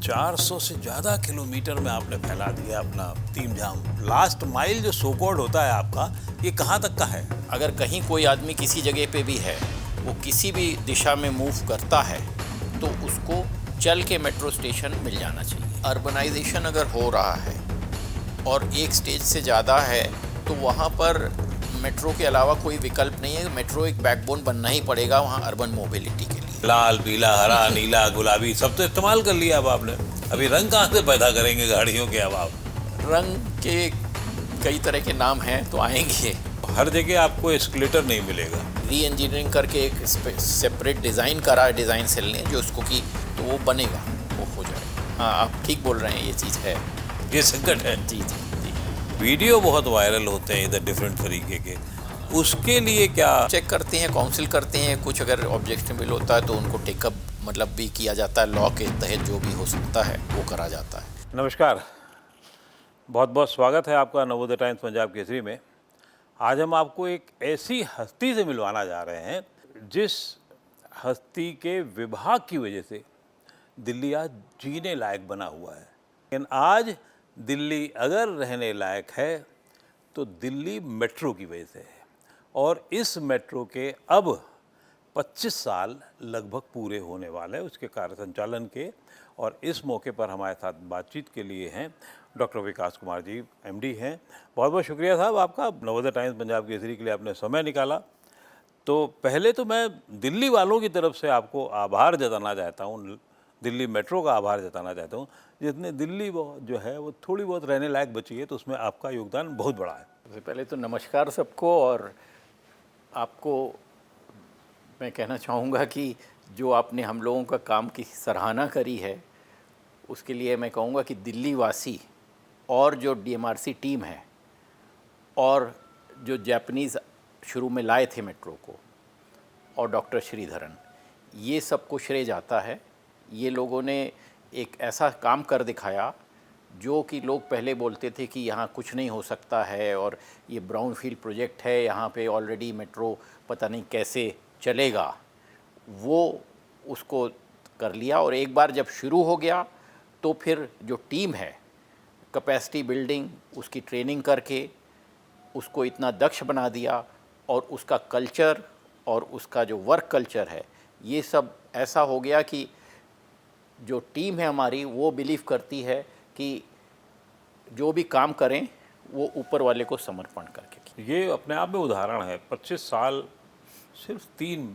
400 से ज़्यादा किलोमीटर में आपने फैला दिया अपना तीन जाम। लास्ट माइल जो सो कॉल्ड होता है आपका, ये कहाँ तक का है? अगर कहीं कोई आदमी किसी जगह पे भी है, वो किसी भी दिशा में मूव करता है तो उसको चल के मेट्रो स्टेशन मिल जाना चाहिए। अर्बनाइजेशन अगर हो रहा है और एक स्टेज से ज़्यादा है तो वहाँ पर मेट्रो के अलावा कोई विकल्प नहीं है। मेट्रो एक बैकबोन बनना ही पड़ेगा वहाँ अर्बन मोबिलिटी के लिए। लाल, पीला, हरा, नीला, गुलाबी सब तो इस्तेमाल कर लिया अब आपने। अभी रंग कहाँ से पैदा करेंगे गाड़ियों के? अब आप रंग के कई तरह के नाम हैं तो आएंगे। हर जगह आपको एस्केलेटर नहीं मिलेगा। री इंजीनियरिंग करके एक सेपरेट डिज़ाइन करा है डिज़ाइन सेल ने, जो उसको की तो वो बनेगा, वो हो जाएगा। हाँ, आप ठीक बोल रहे हैं, ये चीज़ है, ये संकट है। जी जी जी। वीडियो बहुत वायरल होते हैं इधर डिफरेंट तरीके के, उसके लिए क्या चेक करते हैं, काउंसिल करते हैं, कुछ अगर ऑब्जेक्शनेबल होता है तो उनको टेकअप मतलब भी किया जाता है। लॉ के तहत जो भी हो सकता है वो करा जाता है। नमस्कार, बहुत बहुत स्वागत है आपका नवोदय टाइम्स पंजाब केसरी में। आज हम आपको एक ऐसी हस्ती से मिलवाना जा रहे हैं जिस हस्ती के विभाग की वजह से दिल्ली आज जीने लायक बना हुआ है। लेकिन आज दिल्ली अगर रहने लायक है तो दिल्ली मेट्रो की वजह से है। और इस मेट्रो के अब 25 साल लगभग पूरे होने वाले हैं उसके कार्य संचालन के। और इस मौके पर हमारे साथ बातचीत के लिए हैं डॉक्टर विकास कुमार जी, एमडी हैं। बहुत बहुत शुक्रिया साहब आपका, नवोदय टाइम्स पंजाब केसरी के लिए आपने समय निकाला। तो पहले तो मैं दिल्ली वालों की तरफ से आपको आभार जताना चाहता हूँ, दिल्ली मेट्रो का आभार जताना चाहता हूँ, जितने दिल्ली जो है वो थोड़ी बहुत रहने लायक बची है, तो उसमें आपका योगदान बहुत बड़ा है। सबसे पहले तो नमस्कार सबको। और आपको मैं कहना चाहूँगा कि जो आपने हम लोगों का काम की सराहना करी है, उसके लिए मैं कहूँगा कि दिल्ली वासी और जो डीएमआरसी टीम है और जो जापानीज़ शुरू में लाए थे मेट्रो को, और डॉक्टर श्रीधरन, ये सबको श्रेय जाता है। ये लोगों ने एक ऐसा काम कर दिखाया जो कि लोग पहले बोलते थे कि यहाँ कुछ नहीं हो सकता है और ये ब्राउन फील्ड प्रोजेक्ट है, यहाँ पे ऑलरेडी मेट्रो पता नहीं कैसे चलेगा। वो उसको कर लिया और एक बार जब शुरू हो गया तो फिर जो टीम है, कैपेसिटी बिल्डिंग, उसकी ट्रेनिंग करके उसको इतना दक्ष बना दिया। और उसका कल्चर और उसका जो वर्क कल्चर है, ये सब ऐसा हो गया कि जो टीम है हमारी वो बिलीव करती है कि जो भी काम करें वो ऊपर वाले को समर्पण करके। ये अपने आप में उदाहरण है। 25 साल सिर्फ 3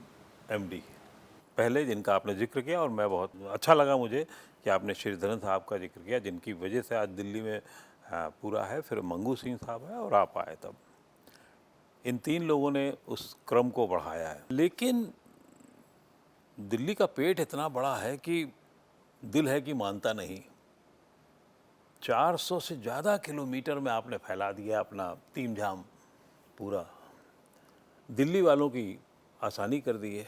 एमडी पहले जिनका आपने जिक्र किया, और मैं बहुत अच्छा लगा मुझे कि आपने श्रीधरन साहब का जिक्र किया, जिनकी वजह से आज दिल्ली में पूरा है। फिर मंगू सिंह साहब है और आप आए तब। इन 3 लोगों ने उस क्रम को बढ़ाया है। लेकिन दिल्ली का पेट इतना बड़ा है कि दिल है कि मानता नहीं। 400 से ज़्यादा किलोमीटर में आपने फैला दिया अपना तीन जाम पूरा। दिल्ली वालों की आसानी कर दी है।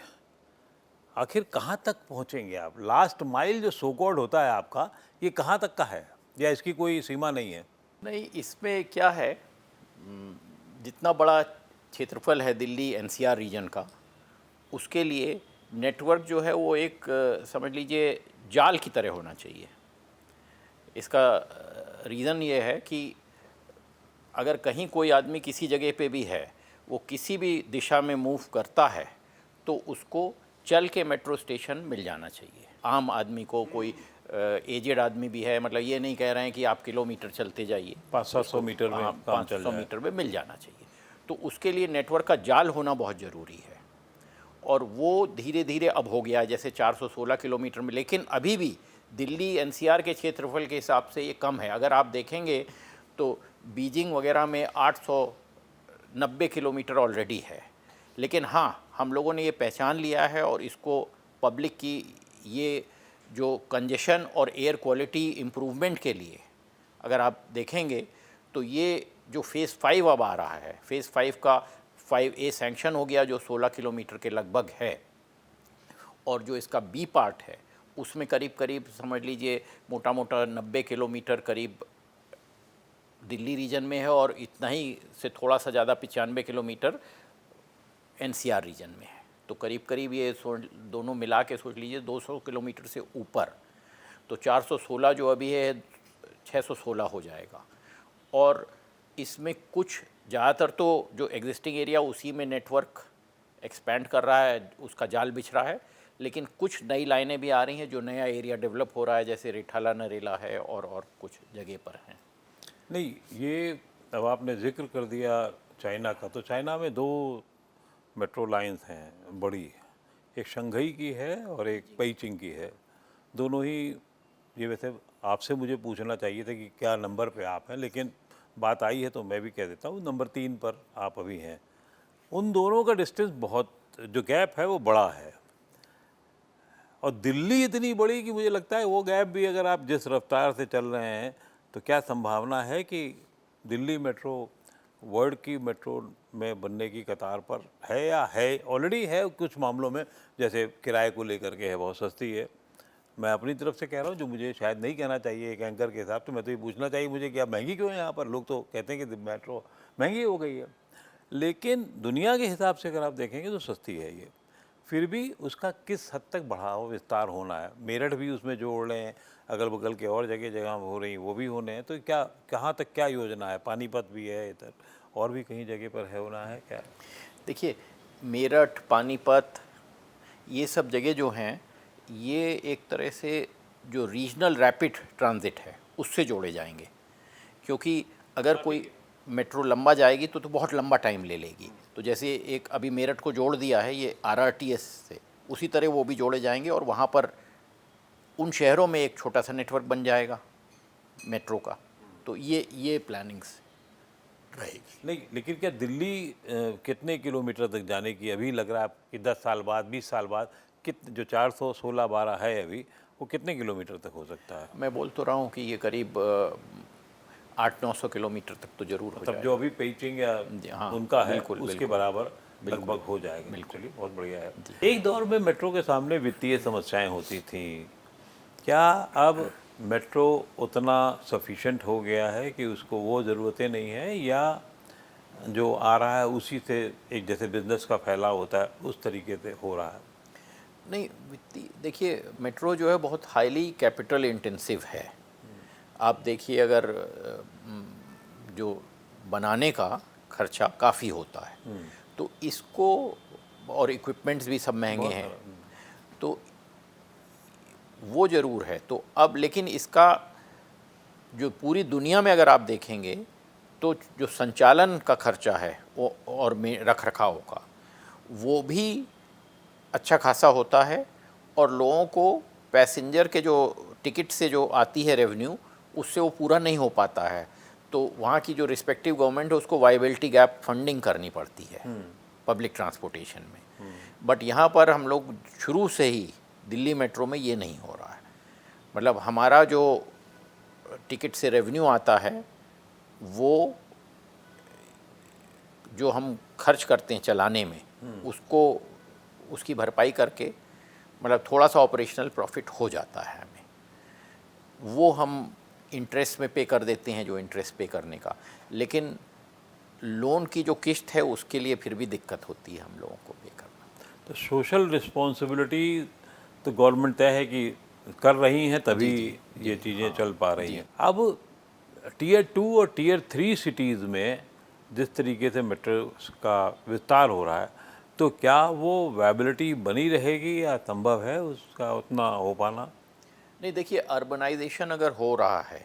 आखिर कहाँ तक पहुँचेंगे आप? लास्ट माइल जो सो कॉल्ड होता है आपका, ये कहाँ तक का है या इसकी कोई सीमा नहीं है? नहीं, इसमें क्या है, जितना बड़ा क्षेत्रफल है दिल्ली एनसीआर रीजन का, उसके लिए नेटवर्क जो है वो एक समझ लीजिए जाल की तरह होना चाहिए। इसका रीज़न ये है कि अगर कहीं कोई आदमी किसी जगह पे भी है, वो किसी भी दिशा में मूव करता है तो उसको चल के मेट्रो स्टेशन मिल जाना चाहिए। आम आदमी को, कोई एजेड आदमी भी है, मतलब ये नहीं कह रहे हैं कि आप किलोमीटर चलते जाइए, 500-700 मीटर में काम चल 500 जाए। मीटर में मिल जाना चाहिए। तो उसके लिए नेटवर्क का जाल होना बहुत ज़रूरी है। और वो धीरे धीरे अब हो गया है, जैसे 416 किलोमीटर में। लेकिन अभी भी दिल्ली एनसीआर के क्षेत्रफल के हिसाब से ये कम है। अगर आप देखेंगे तो बीजिंग वगैरह में 890 किलोमीटर ऑलरेडी है। लेकिन हाँ, हम लोगों ने ये पहचान लिया है और इसको पब्लिक की ये जो कंजेशन और एयर क्वालिटी इम्प्रूवमेंट के लिए अगर आप देखेंगे तो ये जो फ़ेज़ 5 अब आ रहा है, फ़ेज़ 5 का 5A सैंक्शन हो गया जो 16 किलोमीटर के लगभग है। और जो इसका बी पार्ट है उसमें करीब करीब समझ लीजिए मोटा मोटा 90 किलोमीटर करीब दिल्ली रीजन में है और इतना ही से थोड़ा सा ज़्यादा 95 किलोमीटर एनसीआर रीजन में है। तो करीब करीब ये दोनों मिला के सोच लीजिए 200 किलोमीटर से ऊपर। तो 416 जो अभी है 616 हो जाएगा। और इसमें कुछ ज़्यादातर तो जो एग्जिस्टिंग एरिया उसी में नेटवर्क एक्सपैंड कर रहा है, उसका जाल बिछ रहा है, लेकिन कुछ नई लाइनें भी आ रही हैं जो नया एरिया डेवलप हो रहा है, जैसे रिठाला नरेला है और कुछ जगह पर हैं। नहीं, ये अब आपने जिक्र कर दिया चाइना का, तो चाइना में दो मेट्रो लाइंस हैं बड़ी, एक शंघई की है और एक पेइचिंग की है। दोनों ही, ये वैसे आपसे मुझे पूछना चाहिए था कि क्या नंबर पे आप हैं, लेकिन बात आई है तो मैं भी कह देता हूँ, नंबर 3 पर आप अभी हैं। उन दोनों का डिस्टेंस बहुत, जो गैप है वो बड़ा है, और दिल्ली इतनी बड़ी कि मुझे लगता है वो गैप भी, अगर आप जिस रफ्तार से चल रहे हैं, तो क्या संभावना है कि दिल्ली मेट्रो वर्ल्ड की मेट्रो में बनने की कतार पर है, या है ऑलरेडी है कुछ मामलों में, जैसे किराए को लेकर के है, बहुत सस्ती है। मैं अपनी तरफ से कह रहा हूँ, जो मुझे शायद नहीं कहना चाहिए एक एंकर के हिसाब से, मैं तो ये पूछना चाहिए मुझे कि आप महंगी क्यों है यहाँ पर। लोग तो कहते हैं कि मेट्रो महंगी हो गई है, लेकिन दुनिया के हिसाब से अगर आप देखेंगे तो सस्ती है ये। फिर भी उसका किस हद तक बढ़ाव विस्तार होना है, मेरठ भी उसमें जोड़ रहे हैं, अगल बगल के और जगह हो रही वो भी होने हैं, तो क्या कहाँ तक क्या योजना है? पानीपत भी है इधर, और भी कहीं जगह पर है होना है क्या? देखिए, मेरठ, पानीपत, ये सब जगह जो हैं, ये एक तरह से जो रीजनल रैपिड ट्रांजिट है उससे जोड़े जाएंगे, क्योंकि अगर कोई मेट्रो लंबा जाएगी तो बहुत लंबा टाइम ले लेगी। तो जैसे एक अभी मेरठ को जोड़ दिया है ये आरआरटीएस से, उसी तरह वो भी जोड़े जाएंगे, और वहाँ पर उन शहरों में एक छोटा सा नेटवर्क बन जाएगा मेट्रो का। तो ये प्लानिंग्स रहेगी। नहीं, लेकिन क्या दिल्ली कितने किलोमीटर तक जाने की अभी लग रहा है कि 10 साल बाद, 20 साल बाद, जो 416-12 है अभी, वो कितने किलोमीटर तक हो सकता है? मैं बोल तो रहा हूँ कि ये करीब 800-900 किलोमीटर तक तो जरूर हो तब जाएगा। जो अभी पेइचिंग या हाँ, उनका है बिल्कुल, उसके बिल्कुल, बराबर लगभग हो जाएगा। बिल्कुल। चलिए, बहुत बढ़िया है। एक दौर में मेट्रो के सामने वित्तीय समस्याएं होती थी, क्या अब मेट्रो उतना सफिशिएंट हो गया है कि उसको वो ज़रूरतें नहीं है, या जो आ रहा है उसी से एक जैसे बिजनेस का फैलाव होता है उस तरीके से हो रहा है? नहीं, वित्तीय, देखिए मेट्रो जो है बहुत हाईली कैपिटल इंटेंसिव है। आप देखिए, अगर जो बनाने का खर्चा काफ़ी होता है, तो इसको, और इक्विपमेंट्स भी सब महंगे हैं, तो वो ज़रूर है। तो अब लेकिन इसका जो पूरी दुनिया में अगर आप देखेंगे, तो जो संचालन का खर्चा है वो और में रख रखाव का, वो भी अच्छा खासा होता है, और लोगों को पैसेंजर के जो टिकट से जो आती है रेवेन्यू, उससे वो पूरा नहीं हो पाता है। तो वहाँ की जो रिस्पेक्टिव गवर्नमेंट है उसको वाइबिलिटी गैप फंडिंग करनी पड़ती है पब्लिक ट्रांसपोर्टेशन में। बट यहाँ पर हम लोग शुरू से ही दिल्ली मेट्रो में ये नहीं हो रहा है। मतलब हमारा जो टिकट से रेवेन्यू आता है, वो जो हम खर्च करते हैं चलाने में, उसको उसकी भरपाई करके, मतलब थोड़ा सा ऑपरेशनल प्रॉफिट हो जाता है हमें, वो हम इंटरेस्ट में पे कर देते हैं, जो इंटरेस्ट पे करने का। लेकिन लोन की जो किस्त है उसके लिए फिर भी दिक्कत होती है हम लोगों को पे करना। तो सोशल रिस्पॉन्सिबिलिटी तो गवर्नमेंट तय है कि कर रही हैं, तभी ये चीज़ें चल पा रही हैं। अब टियर 2 और टियर 3 सिटीज़ में जिस तरीके से मेट्रो का विस्तार हो रहा है, तो क्या वो वायबिलिटी बनी रहेगी, या संभव है उसका उतना हो पाना? नहीं, देखिए, अर्बनाइजेशन अगर हो रहा है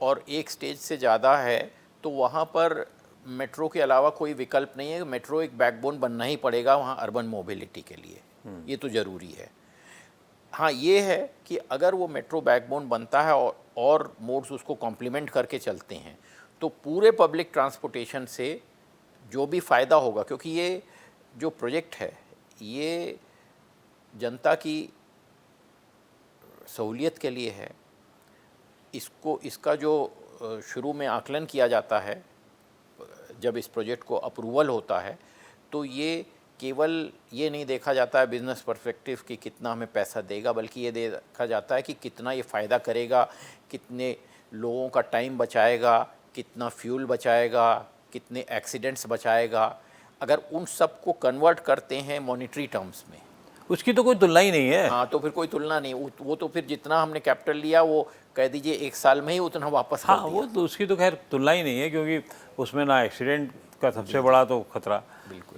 और एक स्टेज से ज़्यादा है, तो वहाँ पर मेट्रो के अलावा कोई विकल्प नहीं है। मेट्रो एक बैकबोन बनना ही पड़ेगा वहाँ अर्बन मोबिलिटी के लिए, ये तो ज़रूरी है। हाँ, ये है कि अगर वो मेट्रो बैकबोन बनता है और मोड्स उसको कॉम्प्लीमेंट करके चलते हैं, तो पूरे पब्लिक ट्रांसपोर्टेशन से जो भी फ़ायदा होगा, क्योंकि ये जो प्रोजेक्ट है ये जनता की सहूलियत के लिए है। इसका जो शुरू में आकलन किया जाता है, जब इस प्रोजेक्ट को अप्रूवल होता है, तो ये केवल ये नहीं देखा जाता है बिज़नेस पर्सपेक्टिव कि कितना हमें पैसा देगा, बल्कि ये देखा जाता है कि कितना ये फ़ायदा करेगा, कितने लोगों का टाइम बचाएगा, कितना फ्यूल बचाएगा, कितने एक्सीडेंट्स बचाएगा। अगर उन सब को कन्वर्ट करते हैं मॉनेटरी टर्म्स में, उसकी तो कोई तुलना ही नहीं है। हाँ, तो फिर कोई तुलना नहीं, वो तो फिर जितना हमने कैपिटल लिया वो कह दीजिए 1 साल में ही उतना वापस कर हाँ, दिया। वो तो उसकी तो खैर तुलना ही नहीं है, क्योंकि उसमें ना एक्सीडेंट का सबसे बड़ा तो खतरा।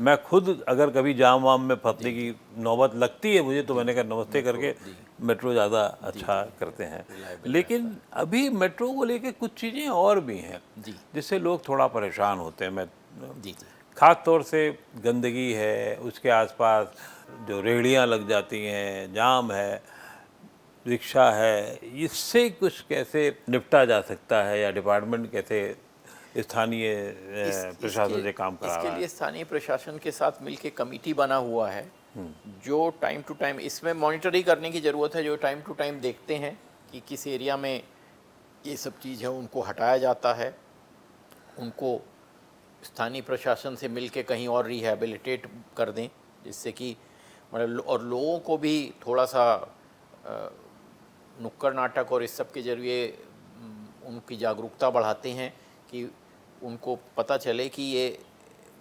मैं खुद अगर कभी जाम वाम में फंसने की नौबत लगती है मुझे, तो मैंने कहा नमस्ते करके मेट्रो ज़्यादा अच्छा करते हैं। लेकिन अभी मेट्रो को लेके कुछ चीज़ें और भी हैं जी जिससे लोग थोड़ा परेशान होते हैं। मैं जी जी खास तौर से गंदगी है, उसके आसपास जो रेहड़ियाँ लग जाती हैं, जाम है, रिक्शा है, इससे कुछ कैसे निपटा जा सकता है, या डिपार्टमेंट कैसे स्थानीय प्रशासन से काम करा इसके रहा है? लिए स्थानीय प्रशासन के साथ मिलके कमेटी बना हुआ है, जो टाइम टू टाइम इसमें मॉनिटरी करने की ज़रूरत है, जो टाइम टू टाइम देखते हैं कि किस एरिया में ये सब चीज़ है, उनको हटाया जाता है, उनको स्थानीय प्रशासन से मिलके कहीं और रिहैबिलिटेट कर दें, जिससे कि मतलब और लोगों को भी थोड़ा सा नुक्कड़ नाटक और इस सब के जरिए उनकी जागरूकता बढ़ाते हैं कि उनको पता चले कि ये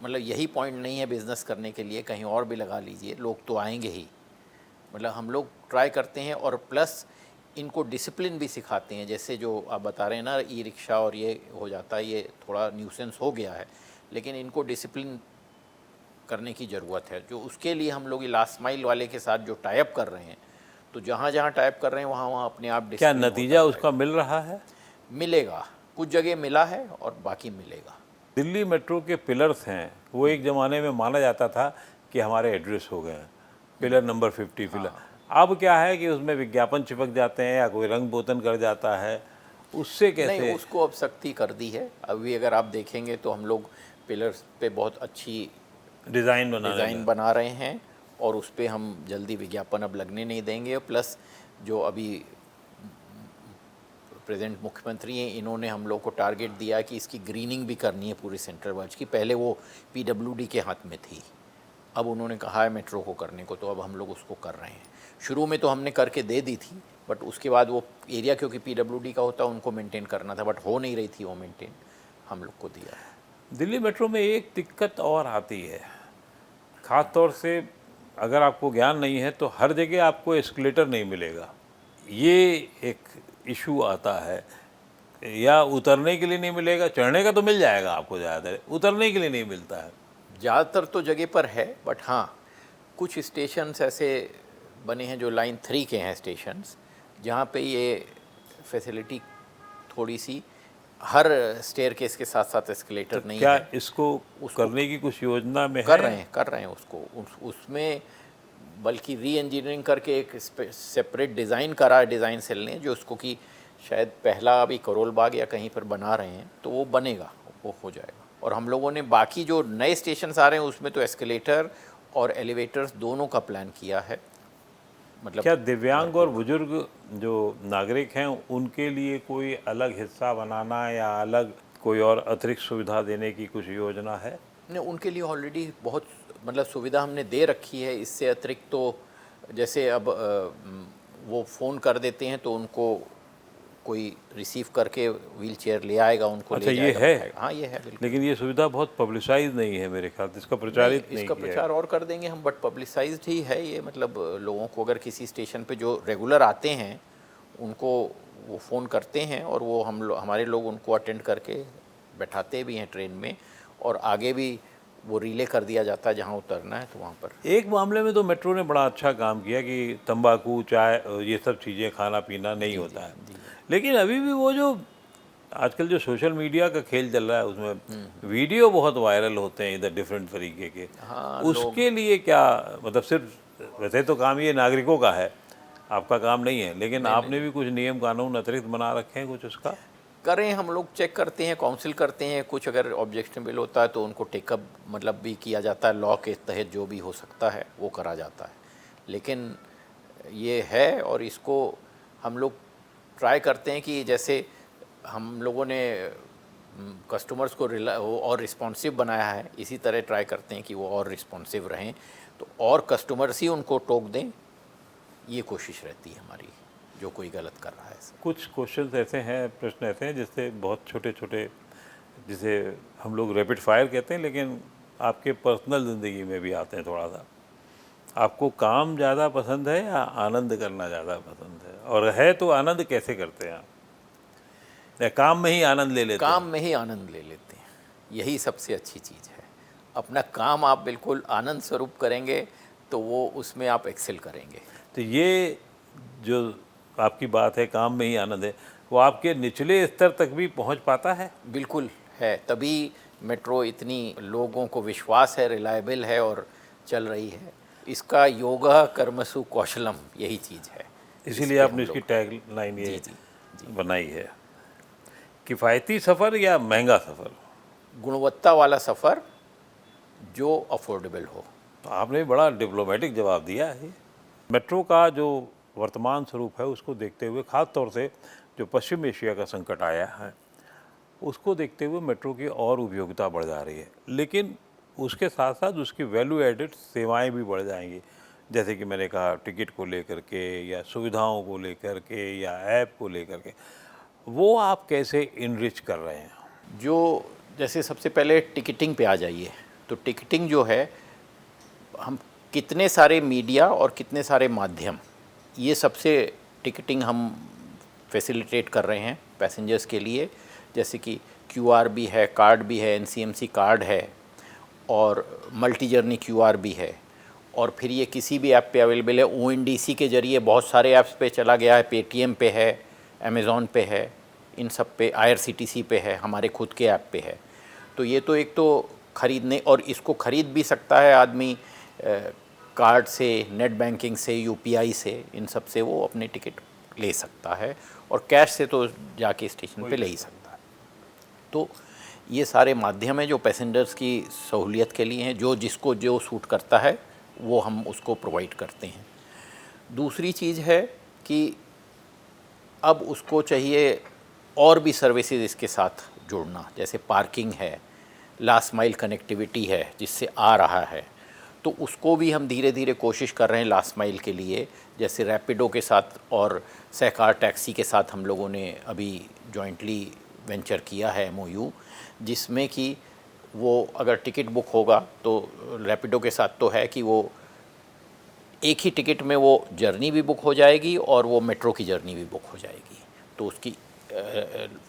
मतलब यही पॉइंट नहीं है बिज़नेस करने के लिए, कहीं और भी लगा लीजिए, लोग तो आएंगे ही। मतलब हम लोग ट्राई करते हैं और प्लस इनको डिसिप्लिन भी सिखाते हैं, जैसे जो आप बता रहे हैं ना, ई रिक्शा और ये हो जाता है, ये थोड़ा न्यूसेंस हो गया है, लेकिन इनको डिसिप्लिन करने की ज़रूरत है। जो उसके लिए हम लोग लास्ट माइल वाले के साथ जो टाइप कर रहे हैं, तो जहाँ जहाँ टाइप कर रहे हैं वहाँ वहाँ अपने आप क्या डिसिप्लिन नतीजा उसका मिल रहा है? मिलेगा। कुछ जगह मिला है और बाकी मिलेगा। दिल्ली मेट्रो के पिलर्स हैं, वो एक ज़माने में माना जाता था कि हमारे एड्रेस हो गए हैं, पिलर नंबर 50 पिलर। अब क्या है कि उसमें विज्ञापन चिपक जाते हैं या कोई रंग बोतन कर जाता है, उससे नहीं, कैसे? उसको अब सख्ती कर दी है। अभी अगर आप देखेंगे तो हम लोग पिलर्स पे बहुत अच्छी डिज़ाइन बना रहे हैं और उस पर हम जल्दी विज्ञापन अब लगने नहीं देंगे। प्लस जो अभी प्रेजेंट मुख्यमंत्री हैं, इन्होंने हम लोग को टारगेट दिया कि इसकी ग्रीनिंग भी करनी है पूरी सेंट्रल वर्ल्ड की। पहले वो पीडब्ल्यूडी के हाथ में थी, अब उन्होंने कहा है मेट्रो को करने को, तो अब हम लोग उसको कर रहे हैं। शुरू में तो हमने करके दे दी थी, बट उसके बाद वो एरिया क्योंकि पीडब्ल्यूडी का होता है उनको मेंटेन करना था, बट हो नहीं रही थी वो मेंटेन, हम लोग को दिया है। दिल्ली मेट्रो में एक दिक्कत और आती है, ख़ास तौर से अगर आपको ज्ञान नहीं है तो हर जगह आपको एस्केलेटर नहीं मिलेगा, ये एक इशू आता है। या उतरने के लिए नहीं मिलेगा, चढ़ने का तो मिल जाएगा आपको ज़्यादातर, उतरने के लिए नहीं मिलता है। ज़्यादातर तो जगह पर है, बट हाँ कुछ स्टेशंस ऐसे बने हैं जो लाइन 3 के हैं स्टेशंस, जहाँ पे ये फैसिलिटी थोड़ी सी हर स्टेयरकेस के साथ साथ एस्केलेटर नहीं क्या है। इसको करने की कुछ योजना में कर है? रहे हैं उसको, उसमें बल्कि री इंजीनियरिंग करके एक सेपरेट डिज़ाइन करा है डिज़ाइन सेल ने, जो उसको कि शायद पहला अभी करोल बाग या कहीं पर बना रहे हैं, तो वो बनेगा, वो हो जाएगा। और हम लोगों ने बाकी जो नए स्टेशन आ रहे हैं उसमें तो एस्केलेटर और एलिवेटर्स दोनों का प्लान किया है। मतलब क्या दिव्यांग और बुजुर्ग जो नागरिक हैं उनके लिए कोई अलग हिस्सा बनाना या अलग कोई और अतिरिक्त सुविधा देने की कुछ योजना है? ने उनके लिए ऑलरेडी बहुत मतलब सुविधा हमने दे रखी है। इससे अतिरिक्त तो जैसे अब वो फ़ोन कर देते हैं तो उनको कोई रिसीव करके व्हील चेयर ले आएगा, उनको अच्छा, ले ये जाएगा, है? बैठाएगा। हाँ, ये है बिल्कुल। लेकिन ये सुविधा बहुत पब्लिसाइज नहीं है मेरे ख्याल से, इसका प्रचारित नहीं इसका किया प्रचार और कर देंगे हम, बट पब्लिसाइज्ड ही है ये। मतलब लोगों को अगर किसी स्टेशन पे जो रेगुलर आते हैं उनको वो फ़ोन करते हैं और वो हमारे लोग उनको अटेंड करके बैठाते भी हैं ट्रेन में, और आगे भी वो रिले कर दिया जाता है जहाँ उतरना है तो वहाँ पर। एक मामले में तो मेट्रो ने बड़ा अच्छा काम किया कि तंबाकू, चाय, ये सब चीज़ें खाना पीना नहीं होता है। लेकिन अभी भी वो जो आजकल जो सोशल मीडिया का खेल चल रहा है उसमें वीडियो बहुत वायरल होते हैं इधर डिफरेंट तरीके के। हाँ, उसके लिए क्या, मतलब सिर्फ वैसे तो काम ये नागरिकों का है, आपका काम नहीं है, लेकिन आपने भी कुछ नियम कानून अतिरिक्त बना रखे हैं कुछ उसका? करें, हम लोग चेक करते हैं, काउंसिल करते हैं, कुछ अगर ऑब्जेक्शनेबल होता है तो उनको टेकअप मतलब भी किया जाता है, लॉ के तहत जो भी हो सकता है वो करा जाता है। लेकिन ये है और इसको हम लोग ट्राई करते हैं कि जैसे हम लोगों ने कस्टमर्स को और रिस्पॉन्सिव बनाया है, इसी तरह ट्राई करते हैं कि वो और रिस्पॉन्सिव रहें, तो और कस्टमर्स ही उनको टोक दें, ये कोशिश रहती है हमारी, जो कोई गलत कर रहा है। कुछ क्वेश्चन ऐसे हैं, प्रश्न ऐसे हैं जिससे बहुत छोटे छोटे, जिसे हम लोग रैपिड फायर कहते हैं, लेकिन आपके पर्सनल ज़िंदगी में भी आते हैं थोड़ा सा। आपको काम ज़्यादा पसंद है या आनंद करना ज़्यादा पसंद है, और है तो आनंद कैसे करते हैं आप, या काम में ही आनंद ले लेते काम हैं? में ही आनंद ले लेते हैं, यही सबसे अच्छी चीज़ है। अपना काम आप बिल्कुल आनंद स्वरूप करेंगे तो वो उसमें आप एक्सेल करेंगे। तो ये जो आपकी बात है, काम में ही आनंद है, वो आपके निचले स्तर तक भी पहुंच पाता है? बिल्कुल है, तभी मेट्रो इतनी लोगों को विश्वास है, रिलायबल है और चल रही है। इसका योगा कर्मसु कौशलम, यही चीज़ है। इसीलिए इस पे आपने हम इसकी लोग- टैग लाइन जी ये जी जी। बनाई है, किफ़ायती सफ़र या महंगा सफ़र? गुणवत्ता वाला सफ़र जो अफोर्डेबल हो। तो आपने बड़ा डिप्लोमेटिक जवाब दिया है। मेट्रो का जो वर्तमान स्वरूप है उसको देखते हुए, ख़ास तौर से जो पश्चिम एशिया का संकट आया है उसको देखते हुए मेट्रो की और उपयोगिता बढ़ जा रही है, लेकिन उसके साथ साथ उसकी वैल्यू एडेड सेवाएं भी बढ़ जाएंगी, जैसे कि मैंने कहा टिकट को लेकर के या सुविधाओं को लेकर के या ऐप को लेकर के, वो आप कैसे इनरिच कर रहे हैं? जो जैसे सबसे पहले टिकटिंग पे आ जाइए, तो टिकटिंग जो है, हम कितने सारे मीडिया और कितने सारे माध्यम, ये सबसे टिकटिंग हम फैसिलिटेट कर रहे हैं पैसेंजर्स के लिए। जैसे कि क्यूआर भी है, कार्ड भी है, एनसीएमसी कार्ड है और मल्टी जर्नी क्यूआर भी है। और फिर ये किसी भी ऐप पे अवेलेबल है। ओएनडीसी के ज़रिए बहुत सारे ऐप्स पे चला गया है, पेटीएम पे है, अमेज़ॉन पे है, इन सब पे, आईआरसीटीसी पे है, हमारे खुद के ऐप पे है। तो ये तो एक तो ख़रीदने, और इसको ख़रीद भी सकता है आदमी कार्ड से, नेट बैंकिंग से, यूपीआई से, इन सब से वो अपने टिकट ले सकता है, और कैश से तो जाके स्टेशन पे ले ही सकता है। तो ये सारे माध्यम हैं जो पैसेंजर्स की सहूलियत के लिए हैं, जो जिसको जो सूट करता है वो हम उसको प्रोवाइड करते हैं। दूसरी चीज़ है कि अब उसको चाहिए और भी सर्विसेज इसके साथ जोड़ना, जैसे पार्किंग है, लास्ट माइल कनेक्टिविटी है जिससे आ रहा है, तो उसको भी हम धीरे धीरे कोशिश कर रहे हैं लास्ट माइल के लिए। जैसे रैपिडो के साथ और सहकार टैक्सी के साथ हम लोगों ने अभी जॉइंटली वेंचर किया है एमओयू, जिसमें कि वो अगर टिकट बुक होगा तो रैपिडो के साथ तो है कि वो एक ही टिकट में वो जर्नी भी बुक हो जाएगी और वो मेट्रो की जर्नी भी बुक हो जाएगी। तो उसकी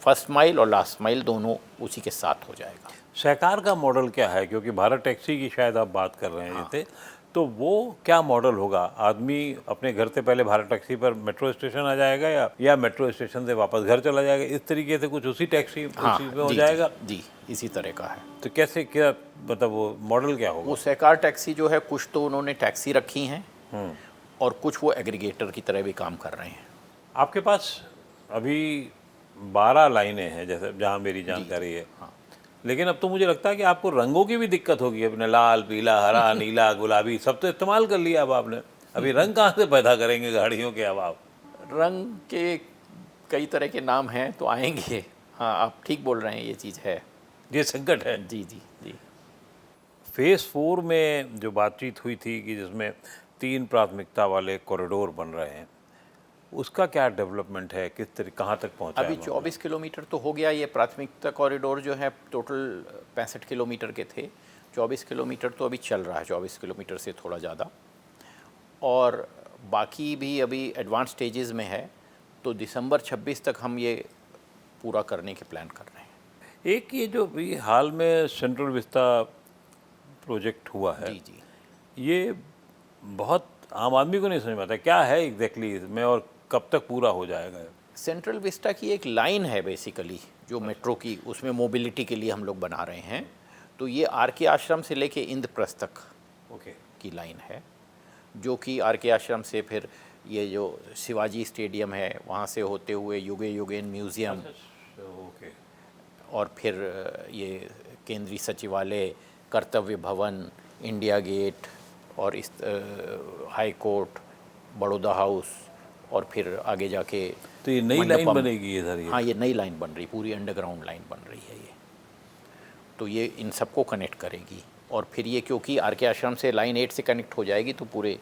फर्स्ट माइल और लास्ट माइल दोनों उसी के साथ हो जाएगा। सहकार का मॉडल क्या है, क्योंकि भारत टैक्सी की शायद आप बात कर रहे हैं जैसे, तो वो क्या मॉडल होगा? आदमी अपने घर से पहले भारत टैक्सी पर मेट्रो स्टेशन आ जाएगा या मेट्रो स्टेशन से वापस घर चला जाएगा, इस तरीके से कुछ उसी टैक्सी उसी में हो जी जाएगा? जी, इसी तरह का है। तो कैसे, क्या मतलब वो मॉडल क्या होगा? वो सहकार टैक्सी जो है, कुछ तो उन्होंने टैक्सी रखी हैं और कुछ वो एग्रीगेटर की तरह भी काम कर रहे हैं। आपके पास अभी 12 लाइनें हैं जैसे, जहाँ मेरी जानकारी है, लेकिन अब तो मुझे लगता है कि आपको रंगों की भी दिक्कत होगी। अपने लाल, पीला, हरा, नीला, गुलाबी सब तो इस्तेमाल कर लिया अब आपने, अभी रंग कहाँ से पैदा करेंगे गाड़ियों के अब आप? रंग के कई तरह के नाम हैं तो आएंगे। हाँ, आप ठीक बोल रहे हैं, ये चीज़ है। ये संकट है। जी जी जी। फेज़ 4 में जो बातचीत हुई थी कि जिसमें 3 प्राथमिकता वाले कॉरिडोर बन रहे हैं, उसका क्या डेवलपमेंट है, किस तरह, कहाँ तक पहुँचा अभी है? 24 किलोमीटर तो हो गया। ये प्राथमिकता कॉरिडोर जो है टोटल 65 किलोमीटर के थे, 24 किलोमीटर तो अभी चल रहा है, 24 किलोमीटर से थोड़ा ज़्यादा, और बाकी भी अभी एडवांस स्टेजेस में है। तो दिसंबर 26 तक हम ये पूरा करने के प्लान कर रहे हैं। एक ये जो भी हाल में सेंट्रल विस्ता प्रोजेक्ट हुआ है, जी जी। ये बहुत आम आदमी को नहीं समझ में आता क्या है एग्जैक्टली इसमें और कब तक पूरा हो जाएगा? सेंट्रल विस्टा की एक लाइन है बेसिकली जो मेट्रो की, उसमें मोबिलिटी के लिए हम लोग बना रहे हैं। तो ये आर के आश्रम से लेके इंद्रप्रस्थ तक ओके। की लाइन है, जो कि आर के आश्रम से फिर ये जो शिवाजी स्टेडियम है वहाँ से होते हुए युगे युगेन म्यूज़ियम, ओके। और फिर ये केंद्रीय सचिवालय, कर्तव्य भवन, इंडिया गेट, और इस हाई कोर्ट, बड़ौदा हाउस, और फिर आगे जाके तो ये नई लाइन मंडपम। बनेगी इधर? ये हाँ, ये नई लाइन बन रही, पूरी अंडरग्राउंड लाइन बन रही है ये। तो ये इन सबको कनेक्ट करेगी, और फिर ये क्योंकि आर के आश्रम से लाइन 8 से कनेक्ट हो जाएगी तो पूरे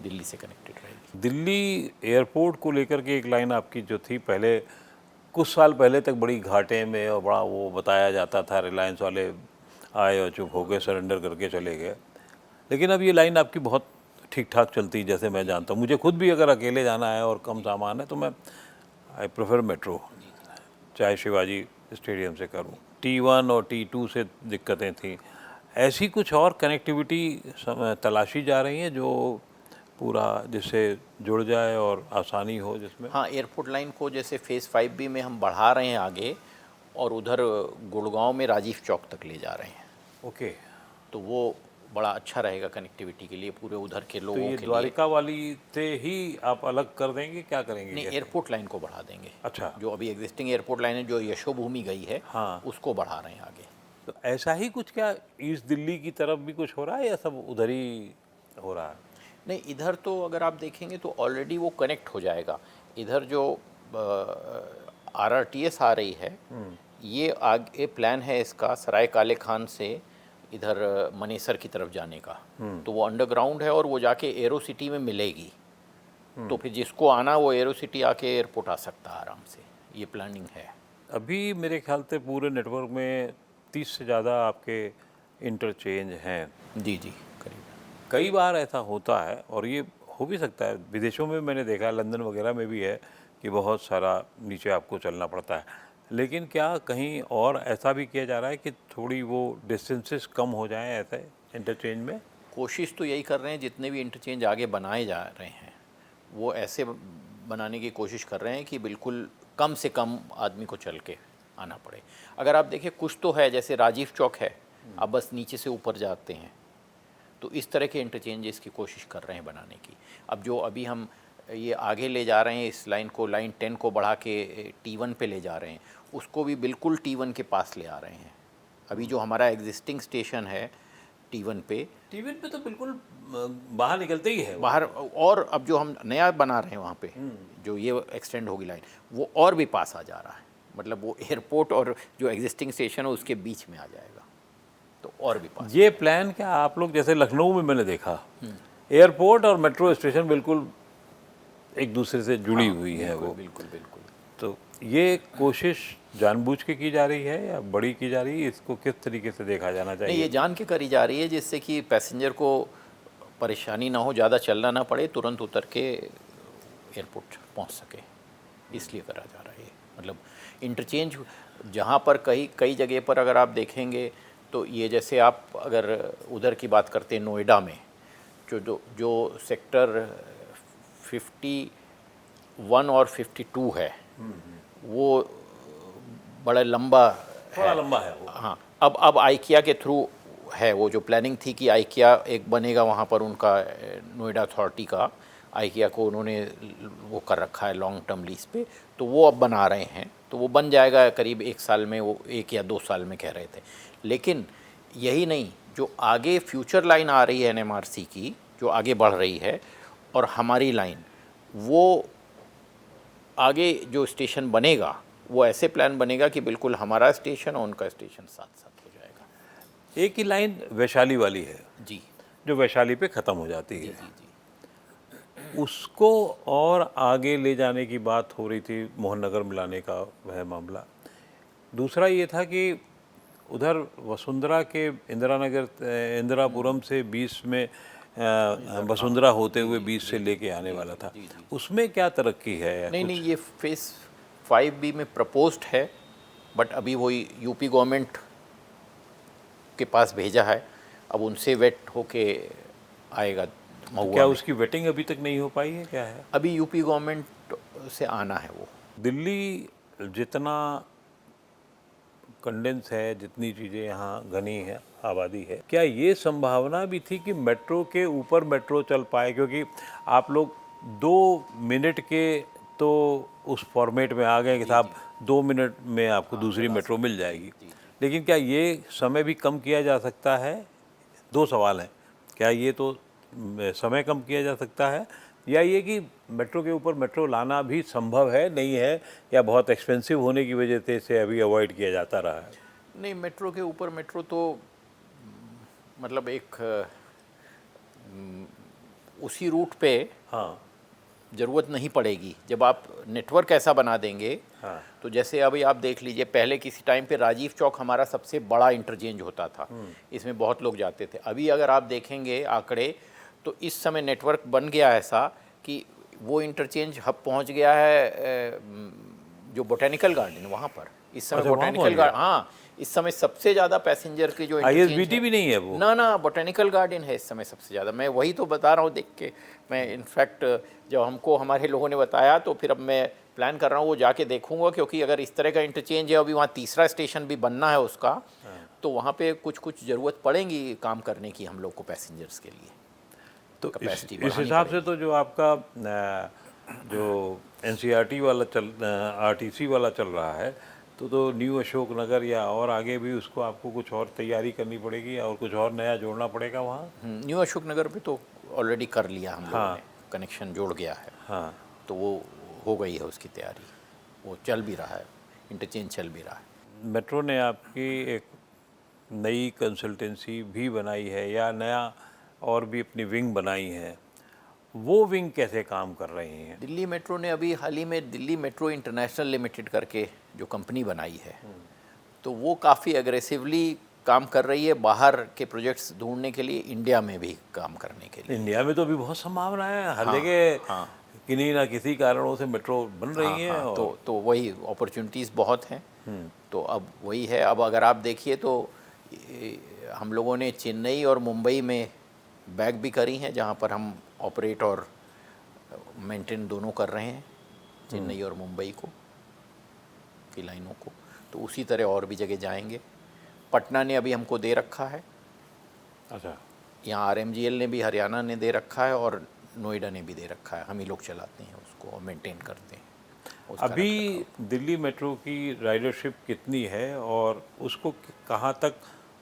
दिल्ली से कनेक्टेड रहेगी। दिल्ली एयरपोर्ट को लेकर के एक लाइन आपकी जो थी पहले, कुछ साल पहले तक बड़ी घाटे में और बड़ा वो बताया जाता था, रिलायंस वाले आए और चुप हो गए, सरेंडर करके चले गए, लेकिन अब ये लाइन आपकी बहुत ठीक ठाक चलती है जैसे मैं जानता हूँ। मुझे खुद भी अगर अकेले जाना है और कम सामान है तो मैं आई प्रेफर मेट्रो, चाहे शिवाजी स्टेडियम से करूँ। T1 और T2 से दिक्कतें थी। ऐसी कुछ और कनेक्टिविटी तलाशी जा रही है जो पूरा जिससे जुड़ जाए और आसानी हो जिसमें। हाँ, एयरपोर्ट लाइन को जैसे फेज़ 5B में हम बढ़ा रहे हैं आगे, और उधर गुड़गांव में राजीव चौक तक ले जा रहे हैं। ओके, तो वो बड़ा अच्छा रहेगा कनेक्टिविटी के लिए, पूरे उधर के तो लोगों ये के लिए। द्वारिका वाली से ही आप अलग कर देंगे, क्या करेंगे? नहीं, कैसे? एयरपोर्ट लाइन को बढ़ा देंगे। अच्छा, जो अभी एग्जिस्टिंग एयरपोर्ट लाइन है, जो यशोभूमि गई है, हाँ। उसको बढ़ा रहे हैं आगे। तो ऐसा ही कुछ क्या ईस्ट दिल्ली की तरफ भी कुछ हो रहा है या सब उधर ही हो रहा है? नहीं, इधर तो अगर आप देखेंगे तो ऑलरेडी वो कनेक्ट हो जाएगा। इधर जो RRTS आ रही है, ये आगे प्लान है इसका सराय काले खान से इधर मनेसर की तरफ जाने का। तो वो अंडरग्राउंड है और वो जाके एरो सिटी में मिलेगी। तो फिर जिसको आना वो एरो सिटी आके एयरपोर्ट आ सकता है आराम से। ये प्लानिंग है। अभी मेरे ख्याल से पूरे नेटवर्क में 30 से ज़्यादा आपके इंटरचेंज हैं। जी जी, करीब। कई बार ऐसा होता है और ये हो भी सकता है, विदेशों में मैंने देखा है, लंदन वगैरह में भी है कि बहुत सारा नीचे आपको चलना पड़ता है। लेकिन क्या कहीं और ऐसा भी किया जा रहा है कि थोड़ी वो डिस्टेंसेस कम हो जाएं ऐसे इंटरचेंज में? कोशिश तो यही कर रहे हैं, जितने भी इंटरचेंज आगे बनाए जा रहे हैं वो ऐसे बनाने की कोशिश कर रहे हैं कि बिल्कुल कम से कम आदमी को चल के आना पड़े। अगर आप देखें कुछ तो है, जैसे राजीव चौक है, आप बस नीचे से ऊपर जाते हैं, तो इस तरह के इंटरचेंजेस की कोशिश कर रहे हैं बनाने की। अब जो अभी हम ये आगे ले जा रहे हैं इस लाइन को, लाइन 10 को बढ़ा के T1 पे ले जा रहे हैं, उसको भी बिल्कुल T1 के पास ले आ रहे हैं। अभी जो हमारा एग्जिस्टिंग स्टेशन है T1 पे, टीवी पे तो बिल्कुल बाहर निकलते ही है वो। बाहर, और अब जो हम नया बना रहे हैं वहाँ पे, जो ये एक्सटेंड होगी लाइन, वो और भी पास आ जा रहा है। मतलब वो एयरपोर्ट और जो एग्जिस्टिंग स्टेशन है उसके बीच में आ जाएगा, तो और भी पास। ये प्लान क्या आप लोग, जैसे लखनऊ में मैंने देखा एयरपोर्ट और मेट्रो स्टेशन बिल्कुल एक दूसरे से जुड़ी हुई है वो। बिल्कुल बिल्कुल। तो ये कोशिश जानबूझ के की जा रही है या बड़ी की जा रही है? इसको किस तरीके से देखा जाना नहीं, चाहिए? ये जान के करी जा रही है जिससे कि पैसेंजर को परेशानी ना हो, ज़्यादा चलना ना पड़े, तुरंत उतर के एयरपोर्ट पहुंच सके, इसलिए करा जा रहा है। मतलब इंटरचेंज जहां पर कई जगह पर अगर आप देखेंगे तो ये, जैसे आप अगर उधर की बात करते हैं नोएडा में, जो सेक्टर 51 और 52 है, वो बड़ा लंबा थोड़ा लंबा है वो। हाँ, अब आइकिया के थ्रू है वो, जो प्लानिंग थी कि आइकिया एक बनेगा वहाँ पर, उनका नोएडा अथॉरिटी का, आइकिया को उन्होंने वो कर रखा है लॉन्ग टर्म लीज पे, तो वो अब बना रहे हैं। तो वो बन जाएगा करीब 1 साल में, वो 1 या 2 साल में कह रहे थे। लेकिन यही नहीं, जो आगे फ्यूचर लाइन आ रही है NMRC की, जो आगे बढ़ रही है, और हमारी लाइन, वो आगे जो स्टेशन बनेगा वो ऐसे प्लान बनेगा कि बिल्कुल हमारा स्टेशन और उनका स्टेशन साथ साथ हो जाएगा। एक ही लाइन वैशाली वाली है जी जो वैशाली पे ख़त्म हो जाती है। जी जी। उसको और आगे ले जाने की बात हो रही थी, मोहन नगर मिलाने का वह मामला। दूसरा ये था कि उधर वसुंधरा के इंदिरापुरम से 20 में वसुंधरा होते हुए 20 से लेके आने वाला था। उसमें क्या तरक्की है? नहीं नहीं, ये फेज़ 5B में प्रपोज्ड है, बट अभी वही यूपी गवर्नमेंट के पास भेजा है, अब उनसे वेट होके आएगा महुआ क्या में। उसकी वेटिंग अभी तक नहीं हो पाई है, क्या है? अभी यूपी गवर्नमेंट से आना है वो। दिल्ली जितना कंडेंस है, जितनी चीज़ें यहाँ घनी है, आबादी है, क्या ये संभावना भी थी कि मेट्रो के ऊपर मेट्रो चल पाए? क्योंकि आप लोग 2 मिनट के तो उस फॉर्मेट में आ गए कि साहब 2 मिनट में आपको दूसरी मेट्रो मिल जाएगी। लेकिन क्या ये समय भी कम किया जा सकता है? 2 सवाल हैं, क्या ये तो समय कम किया जा सकता है, या ये कि मेट्रो के ऊपर मेट्रो लाना भी संभव है, नहीं है, या बहुत एक्सपेंसिव होने की वजह से इसे अभी अवॉइड किया जाता रहा है? नहीं, मेट्रो के ऊपर मेट्रो तो मतलब एक उसी रूट पे हाँ ज़रूरत नहीं पड़ेगी जब आप नेटवर्क ऐसा बना देंगे। हाँ। तो जैसे अभी आप देख लीजिए, पहले किसी टाइम पे राजीव चौक हमारा सबसे बड़ा इंटरचेंज होता था, इसमें बहुत लोग जाते थे। अभी अगर आप देखेंगे आंकड़े, तो इस समय नेटवर्क बन गया ऐसा कि वो इंटरचेंज हब पहुंच गया है जो बोटेनिकल गार्डन वहाँ पर इस समय अच्छा, वहाँ बोटेनिकल पहुँच गया। गार्डन, हाँ इस समय सबसे ज़्यादा पैसेंजर की जो इंटरचेंज ISBT भी नहीं है वो? ना बोटेनिकल गार्डन है इस समय सबसे ज़्यादा। मैं वही तो बता रहा हूँ देख के, मैं इनफैक्ट जब हमको हमारे लोगों ने बताया तो फिर अब मैं प्लान कर रहा हूँ वो जाके देखूंगा, क्योंकि अगर इस तरह का इंटरचेंज है, अभी वहाँ तीसरा स्टेशन भी बनना है उसका, तो वहाँ पे कुछ कुछ ज़रूरत पड़ेगी काम करने की हम लोग को पैसेंजर्स के लिए, तो कैपेसिटी इस बढ़ानी हिसाब से पड़ेगी। तो जो आपका जो NCRT वाला RTC वाला चल रहा है, तो न्यू अशोक नगर या और आगे भी उसको आपको कुछ और तैयारी करनी पड़ेगी और कुछ और नया जोड़ना पड़ेगा वहाँ? न्यू अशोक नगर पे तो ऑलरेडी कर लिया हम लोगों हाँ। ने, कनेक्शन जोड़ गया है, हाँ। तो वो हो गई है उसकी तैयारी, वो चल भी रहा है, इंटरचेंज चल भी रहा है। मेट्रो ने आपकी एक नई कंसल्टेंसी भी बनाई है या नया और भी अपनी विंग बनाई है, वो विंग कैसे काम कर रही हैं? दिल्ली मेट्रो ने अभी हाल ही में दिल्ली मेट्रो इंटरनेशनल लिमिटेड करके जो कंपनी बनाई है, तो वो काफ़ी एग्रेसिवली काम कर रही है बाहर के प्रोजेक्ट्स ढूंढने के लिए, इंडिया में भी काम करने के लिए। इंडिया में तो अभी बहुत संभावना है, हर जगह हाँ किन्हीं ना किसी कारणों से मेट्रो बन रही है। हाँ, और तो वही अपॉर्चुनिटीज़ बहुत हैं। तो अब वही है, अब अगर आप देखिए तो हम लोगों ने चेन्नई और मुंबई में बैग भी करी हैं, जहाँ पर हम ऑपरेट और मेंटेन दोनों कर रहे हैं, चेन्नई और मुंबई को की लाइनों को। तो उसी तरह और भी जगह जाएंगे। पटना ने अभी हमको दे रखा है, अच्छा, यहाँ RMGL ने भी, हरियाणा ने दे रखा है, और नोएडा ने भी दे रखा है। हम ही लोग चलाते हैं उसको और मेंटेन करते हैं उसका अभी रखरखाव। दिल्ली मेट्रो की राइडरशिप कितनी है और उसको कहाँ तक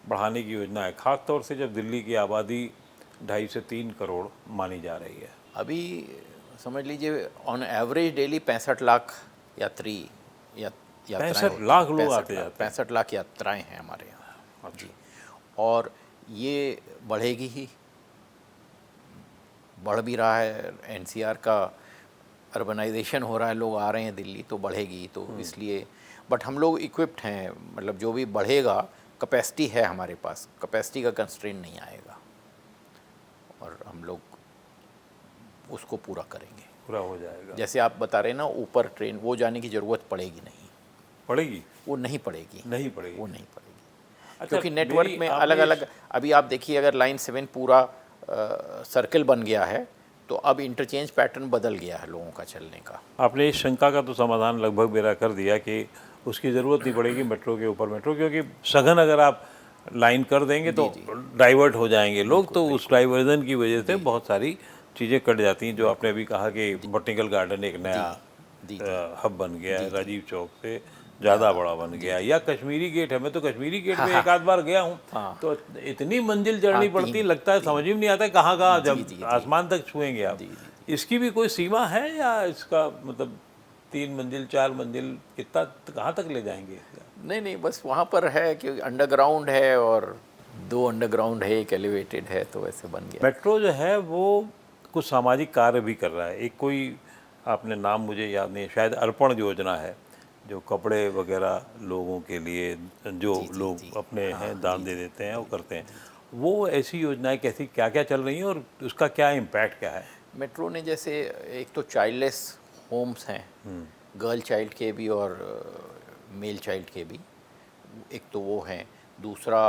बढ़ाने की योजना है, खास तौर से जब दिल्ली की आबादी 2.5 से 3 करोड़ मानी जा रही है? अभी समझ लीजिए ऑन एवरेज डेली 65 लाख यात्री या यात्राएं 65 लाख लोग 65 आते जाते हैं? 65 लाख यात्राएं हैं हमारे यहाँ जी। और ये बढ़ेगी ही, बढ़ भी रहा है। NCR का अर्बनाइजेशन हो रहा है, लोग आ रहे हैं दिल्ली, तो बढ़ेगी। तो इसलिए बट हम लोग इक्विप्ड हैं, मतलब जो भी बढ़ेगा कैपेसिटी है हमारे पास, कैपेसिटी का कंस्ट्रेंट नहीं आएगा, और हम लोग उसको पूरा करेंगे। पूरा हो जाएगा? जैसे आप बता रहे हैं ना, ऊपर ट्रेन वो जाने की ज़रूरत पड़ेगी नहीं, पड़ेगी? वो नहीं पड़ेगी, नहीं पड़ेगी? वो नहीं पड़ेगी। अच्छा, क्योंकि नेटवर्क मेरी में आपने अलग अलग, अभी आप देखिए अगर लाइन 7 पूरा सर्कल बन गया है, तो अब इंटरचेंज पैटर्न बदल गया है लोगों का चलने का। आपने इस शंका का तो समाधान लगभग मेरा कर दिया कि उसकी ज़रूरत नहीं पड़ेगी मेट्रो के ऊपर मेट्रो, क्योंकि सघन अगर आप लाइन कर देंगे तो डाइवर्ट हो जाएंगे लोग, तो उस डाइवर्जन की वजह से बहुत सारी चीज़ें कट जाती हैं। जो आपने अभी कहा कि बॉटनिकल गार्डन एक नया हब बन गया है, राजीव चौक से ज़्यादा बड़ा बन गया, या कश्मीरी गेट है। मैं तो कश्मीरी गेट में एक आध बार गया हूँ, तो इतनी मंजिल चढ़नी पड़ती है, लगता है समझ ही नहीं आता कहाँ कहाँ जब आसमान तक छुएंगे आप। इसकी भी कोई सीमा है या इसका मतलब 3 मंजिल 4 मंजिल कितना कहाँ तक ले जाएंगे? नहीं, बस वहाँ पर है कि अंडरग्राउंड है, और 2 अंडरग्राउंड है, एक एलिवेटेड है, तो वैसे बन गया। मेट्रो जो है वो कुछ सामाजिक कार्य भी कर रहा है। एक कोई आपने नाम मुझे याद नहीं, शायद अर्पण योजना है, जो कपड़े वगैरह लोगों के लिए जो लोग अपने हैं दान दे देते हैं, वो करते हैं। वो ऐसी योजनाएं कैसी क्या क्या चल रही हैं और उसका क्या इम्पैक्ट क्या है? मेट्रो ने जैसे एक तो चाइल्डलेस होम्स हैं, गर्ल चाइल्ड के भी और मेल चाइल्ड के भी, एक तो वो हैं। दूसरा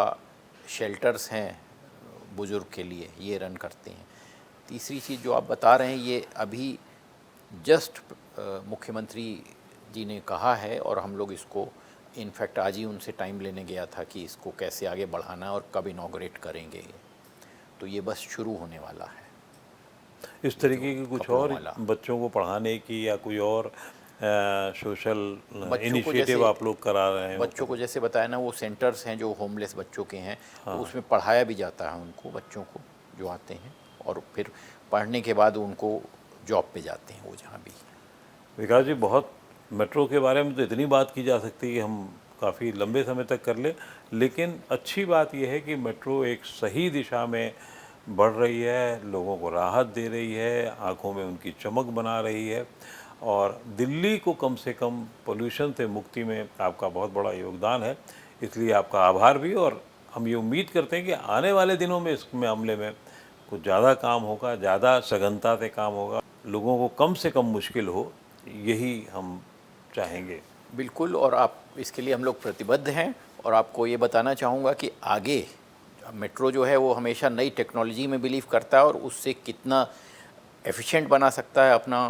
शेल्टर्स हैं बुज़ुर्ग के लिए, ये रन करते हैं। तीसरी चीज़ जो आप बता रहे हैं, ये अभी जस्ट मुख्यमंत्री जी ने कहा है, और हम लोग इसको इनफैक्ट आज ही उनसे टाइम लेने गया था कि इसको कैसे आगे बढ़ाना है और कब इनॉग्रेट करेंगे। तो ये बस शुरू होने वाला है। इस तरीके की कुछ और बच्चों को पढ़ाने की या कोई और सोशल इनिशिएटिव आप लोग करा रहे हैं? बच्चों को जैसे बताया ना, वो सेंटर्स हैं जो होमलेस बच्चों के हैं, तो उसमें पढ़ाया भी जाता है उनको, बच्चों को जो आते हैं, और फिर पढ़ने के बाद उनको जॉब पे जाते हैं वो जहाँ भी। विकास जी, बहुत मेट्रो के बारे में तो इतनी बात की जा सकती है कि हम काफ़ी लंबे समय तक कर ले, लेकिन अच्छी बात यह है कि मेट्रो एक सही दिशा में बढ़ रही है, लोगों को राहत दे रही है, आँखों में उनकी चमक बना रही है, और दिल्ली को कम से कम पोल्यूशन से मुक्ति में आपका बहुत बड़ा योगदान है। इसलिए आपका आभार भी, और हम ये उम्मीद करते हैं कि आने वाले दिनों में इस मामले में कुछ ज़्यादा काम होगा, ज़्यादा सघनता से काम होगा, लोगों को कम से कम मुश्किल हो, यही हम चाहेंगे। बिल्कुल, और आप इसके लिए हम लोग प्रतिबद्ध हैं। और आपको ये बताना चाहूँगा कि आगे मेट्रो जो है वो हमेशा नई टेक्नोलॉजी में बिलीव करता है और उससे कितना एफिशिएंट बना सकता है अपना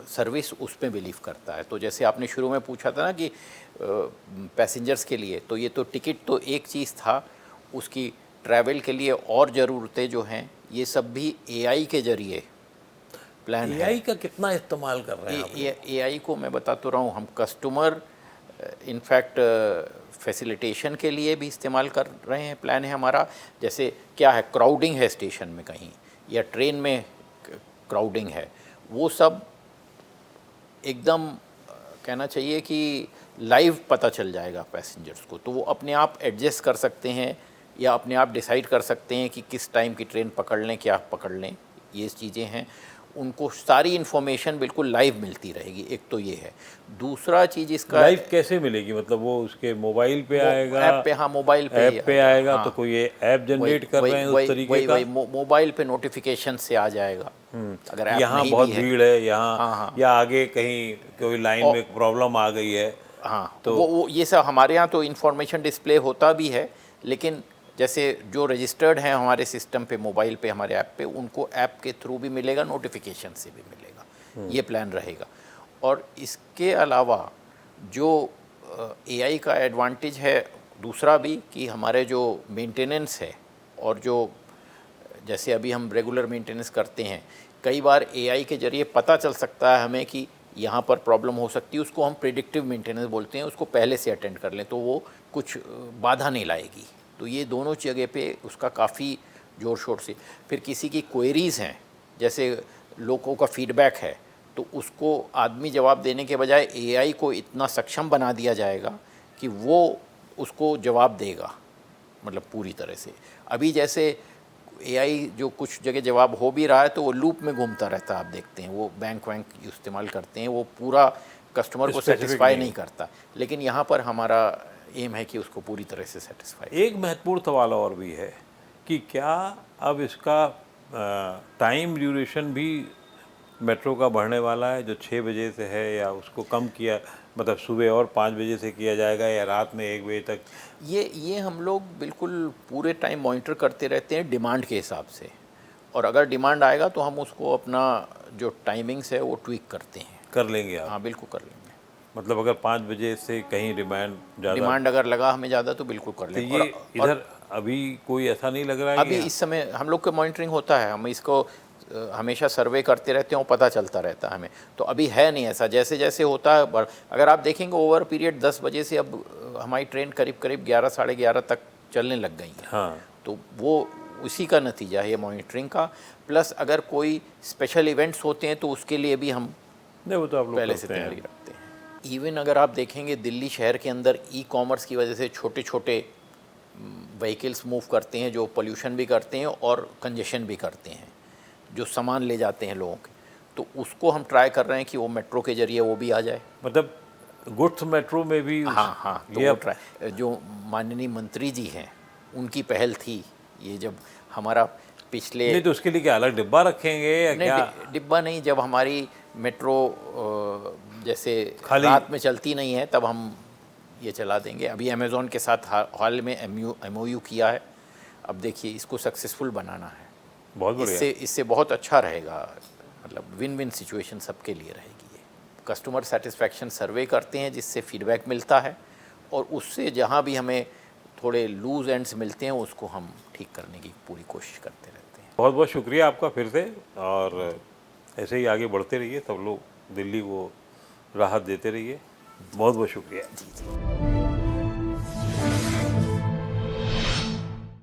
सर्विस, उस पे बिलीव करता है। तो जैसे आपने शुरू में पूछा था ना कि पैसेंजर्स के लिए, तो ये तो टिकट तो एक चीज़ था, उसकी ट्रैवल के लिए और ज़रूरतें जो हैं ये सब भी एआई के ज़रिए प्लान है। एआई का कितना इस्तेमाल कर रहे हैं आप? एआई को मैं बता तो रहा हूँ, हम कस्टमर इनफैक्ट फैसिलिटेशन के लिए भी इस्तेमाल कर रहे हैं। प्लान है हमारा, जैसे क्या है, क्राउडिंग है स्टेशन में कहीं या ट्रेन में क्राउडिंग है, वो सब एकदम कहना चाहिए कि लाइव पता चल जाएगा पैसेंजर्स को, तो वो अपने आप एडजस्ट कर सकते हैं या अपने आप डिसाइड कर सकते हैं कि किस टाइम की ट्रेन पकड़ लें, क्या पकड़ लें। ये चीज़ें हैं, उनको सारी इन्फॉर्मेशन बिल्कुल लाइव मिलती रहेगी। एक तो ये है। दूसरा चीज़ इसका लाइव कैसे मिलेगी? मतलब वो उसके मोबाइल पे आएगा, ऐप पे, हाँ मोबाइल पे ऐप पे आएगा। हाँ, तो कोई ये ऐप जनरेट कर रहे हैं उस तरीके का? वही मोबाइल पे नोटिफिकेशन से आ जाएगा। अगर ऐप यहाँ नहीं बहुत भी है, भीड़ है, यहाँ हाँ। या आगे कहीं कोई लाइन में प्रॉब्लम आ गई है, हाँ, तो वो ये सब हमारे यहाँ तो इन्फॉर्मेशन डिस्प्ले होता भी है, लेकिन जैसे जो रजिस्टर्ड हैं हमारे सिस्टम पे, मोबाइल पे, हमारे ऐप पे, उनको ऐप के थ्रू भी मिलेगा, नोटिफिकेशन से भी मिलेगा। ये प्लान रहेगा। और इसके अलावा जो एआई का एडवांटेज है दूसरा भी, कि हमारे जो मेंटेनेंस है, और जो जैसे अभी हम रेगुलर मेंटेनेंस करते हैं, कई बार एआई के ज़रिए पता चल सकता है हमें कि यहाँ पर प्रॉब्लम हो सकती है, उसको हम प्रिडिक्टिव मेंटेनेंस बोलते हैं, उसको पहले से अटेंड कर लें तो वो कुछ बाधा नहीं लाएगी। तो ये दोनों जगह पे उसका काफ़ी ज़ोर शोर से। फिर किसी की क्वेरीज़ हैं, जैसे लोगों का फीडबैक है, तो उसको आदमी जवाब देने के बजाय एआई को इतना सक्षम बना दिया जाएगा कि वो उसको जवाब देगा, मतलब पूरी तरह से। अभी जैसे एआई जो कुछ जगह जवाब हो भी रहा है तो वो लूप में घूमता रहता है, आप देखते हैं, वो बैंक वैंक इस्तेमाल करते हैं, वो पूरा कस्टमर को सेटिस्फाई नहीं करता। लेकिन यहाँ पर हमारा एम है कि उसको पूरी तरह से सेटिस्फाई। एक महत्वपूर्ण सवाल और भी है कि क्या अब इसका टाइम ड्यूरेशन भी मेट्रो का बढ़ने वाला है, जो 6 बजे से है, या उसको कम किया, मतलब सुबह और 5 बजे से किया जाएगा, या रात में 1 बजे तक? ये हम लोग बिल्कुल पूरे टाइम मॉनिटर करते रहते हैं डिमांड के हिसाब से, और अगर डिमांड आएगा तो हम उसको अपना जो टाइमिंग्स है वो ट्वीक करते हैं। कर लेंगे आप? हाँ बिल्कुल कर लेंगे। मतलब अगर 5 बजे से कहीं डिमांड अगर लगा हमें ज़्यादा तो बिल्कुल कर तो लेंगे। ये इधर अभी कोई ऐसा नहीं लग रहा है अभी कि इस समय हम लोग का मॉनिटरिंग होता है, हम इसको हमेशा सर्वे करते रहते हैं और पता चलता रहता है हमें। तो अभी है नहीं ऐसा, जैसे जैसे होता है। अगर आप देखेंगे ओवर पीरियड 10 बजे से अब हमारी ट्रेन करीब करीब 11 साढ़े 11 तक चलने लग गई है। हाँ, तो वो उसी का नतीजा है, ये मॉनिटरिंग का। प्लस अगर कोई स्पेशल इवेंट्स होते हैं तो उसके लिए भी हम नहीं, वो तो आप लोग पहले से करते हैं। तैयारी रखते हैं। इवन अगर आप देखेंगे दिल्ली शहर के अंदर ई कॉमर्स की वजह से छोटे छोटे व्हीकल्स मूव करते हैं जो पोल्यूशन भी करते हैं और कंजेशन भी करते हैं, जो सामान ले जाते हैं लोगों के, तो उसको हम ट्राई कर रहे हैं कि वो मेट्रो के ज़रिए वो भी आ जाए। मतलब गुड्स मेट्रो में भी हाँ, तो वो ट्राई, जो माननीय मंत्री जी हैं उनकी पहल थी ये, जब हमारा पिछले नहीं, तो उसके लिए क्या अलग डिब्बा रखेंगे या नहीं, क्या? डिब्बा नहीं, जब हमारी मेट्रो जैसे खाली रात में चलती नहीं है तब हम ये चला देंगे। अभी अमेज़ॉन के साथ हाल में MOU किया है, अब देखिए इसको सक्सेसफुल बनाना है। बहुत बढ़िया। इससे बहुत अच्छा रहेगा, मतलब विन विन सिचुएशन सबके लिए रहेगी। ये कस्टमर सेटिस्फैक्शन सर्वे करते हैं जिससे फीडबैक मिलता है, और उससे जहाँ भी हमें थोड़े लूज एंड्स मिलते हैं उसको हम ठीक करने की पूरी कोशिश करते रहते हैं। बहुत बहुत शुक्रिया आपका फिर से, और ऐसे ही आगे बढ़ते रहिए, सब लोग दिल्ली को राहत देते रहिए। बहुत बहुत शुक्रिया। जी।